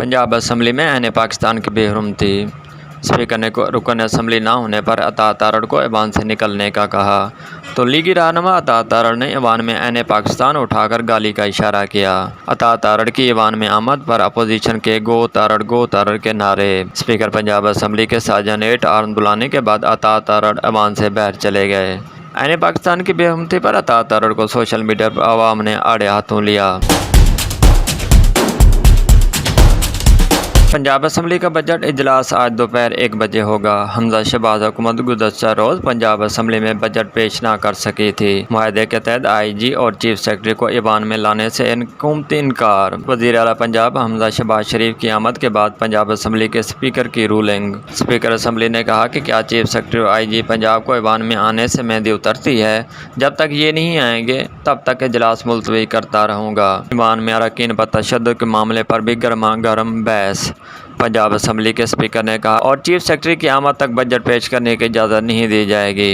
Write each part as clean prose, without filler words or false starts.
Punjab assembly में ऐन पाकिस्तान की बेहरमती। Speaker ने रुकन असम्बली ना होने पर अता तारड़ को ऐवान से निकलने का कहा तो लीगी रहनुमा अता तारड़ ने ऐवान में ऐन पाकिस्तान उठाकर गाली का इशारा किया। अता तारड़ की ऐवान में आमद पर अपोजिशन के गो तारड़ के नारे। स्पीकर पंजाब असम्बली के साजन 8 आर्म बुलाने के बाद अता तारड़ ऐवान से बाहर चले गए। ऐन पाकिस्तान की बेहरमती पर अता तारड़ को सोशल मीडिया पर आवाम ने आड़े हाथों लिया। पंजाब असम्बली का बजट इजलास आज दोपहर 1 बजे होगा। हमजा शहबाज हुकूमत गुज़श्ता रोज़ पंजाब असम्बली में बजट पेश ना कर सकी थी। मुआहदे के तहत IG और चीफ सेक्रेटरी को ईवान में लाने से हुकूमती इनकार। वज़ीर आला पंजाब हमजा शहबाज शरीफ की आमद के बाद पंजाब असम्बली के स्पीकर की रूलिंग। स्पीकर असम्बली ने कहा कि क्या चीफ सेक्रेटरी और IG पंजाब को ईवान में आने से मेहंदी उतरती है? जब तक ये नहीं आएंगे तब तक इजलास मुलतवी करता रहूँगा। ईवान में अरकान पर तशद्दुद के मामले पर भी गर्मा गर्म बहस। पंजाब असम्बली के स्पीकर ने कहा और चीफ सेक्रेटरी की आमद तक बजट पेश करने की इजाज़त नहीं दी जाएगी।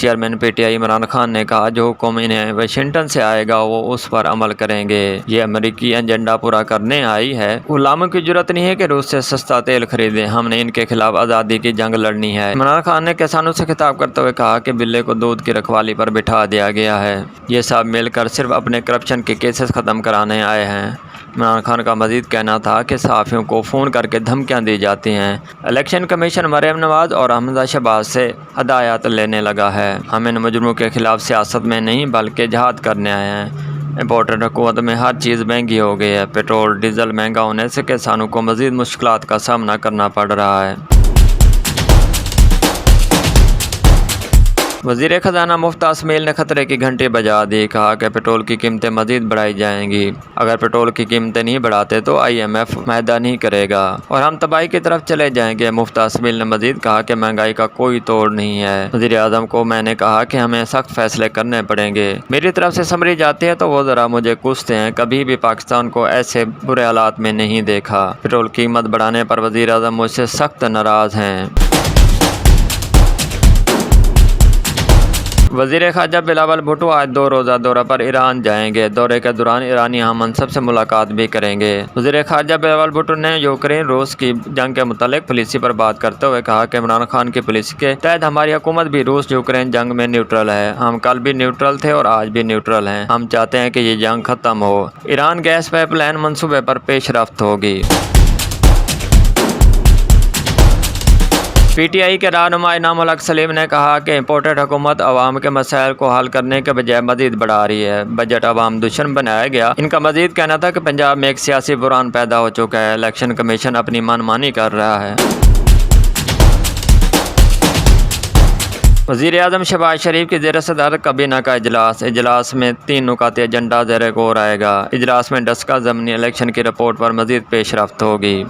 चेयरमैन PTI इमरान खान ने कहा जो हुक्म इन्हें वाशिंगटन से आएगा वो उस पर अमल करेंगे। ये अमेरिकी एजेंडा पूरा करने आई है। गुलामों की जरूरत नहीं है कि रूस से सस्ता तेल खरीदें, हमने इनके खिलाफ आज़ादी की जंग लड़नी है। इमरान खान ने किसानों से खिताब करते हुए कहा कि बिल्ले को दूध की रखवाली पर बिठा दिया गया है। ये सब मिलकर सिर्फ अपने करप्शन के केसेस ख़त्म कराने आए हैं। इमरान खान का मजीद कहना था कि सहाफ़ियों को फ़ोन करके धमकियां दी जाती हैं। इलेक्शन कमीशन मरियम नवाज़ और हमजा शहबाज से हदायत लेने लगा है। हम इन मुजरमों के खिलाफ सियासत में नहीं बल्कि जहाद करने आए हैं। इम्पोर्टेड हुकूमत में हर चीज़ महंगी हो गई है। पेट्रोल डीजल महंगा होने से किसानों को मज़ीद मुश्किलात का सामना करना पड़ रहा है। वज़ीर ख़जाना मुफ्ती असमील ने ख़तरे की घंटी बजा दी। कहा कि पेट्रोल की कीमतें मज़ीद बढ़ाई जाएंगी। अगर पेट्रोल की कीमतें नहीं बढ़ाते तो IMF माहदा नहीं करेगा और हम तबाही की तरफ चले जाएंगे। मुफ्ती असमील ने मज़ीद कहा कि महंगाई का कोई तोड़ नहीं है। वज़ीर आज़म को मैंने कहा कि हमें सख्त फैसले करने पड़ेंगे। मेरी तरफ से समरी जाती है तो वो ज़रा मुझे कोसते हैं। कभी भी पाकिस्तान को ऐसे बुरे हालात में नहीं देखा। पेट्रोल कीमत बढ़ाने पर वज़ीर आज़म मुझसे सख्त नाराज़ हैं। वज़ीर ख़ारजा बिलावल भुट्टो आज 2 रोज़ा दौरा पर ईरान जाएंगे। दौरे के दौरान ईरानी हम मनसब से मुलाकात भी करेंगे। वज़ीर ख़ारजा बिलावल भुट्टो ने यूक्रेन रूस की जंग के मुतालिक पॉलिसी पर बात करते हुए कहा कि इमरान खान की पॉलिसी के तहत हमारी हुकूमत भी रूस यूक्रेन जंग में न्यूट्रल है। हम कल भी न्यूट्रल थे और आज भी न्यूट्रल हैं। हम चाहते हैं कि ये जंग ख़त्म हो। ईरान गैस पाइपलाइन मनसूबे पर पेशरफ्त होगी। PTI के रहनुमा इनामुल हक सलीम ने कहा कि इम्पोर्टेड हुकूमत अवाम के मसाइल को हल करने के बजाय मजीद बढ़ा रही है। बजट अवाम दुश्मन बनाया गया। इनका मजीद कहना था कि पंजाब में एक सियासी बुरान पैदा हो चुका है। इलेक्शन कमीशन अपनी मनमानी कर रहा है। वज़ीर आज़म शहबाज शरीफ की ज़ेर सदारत काबीना का इजलास में 3 नुकाती एजेंडा ज़ेर गौर आएगा। इजलास में 10 ज़मीनी इलेक्शन की रिपोर्ट पर मजीद पेशरफ्त होगी।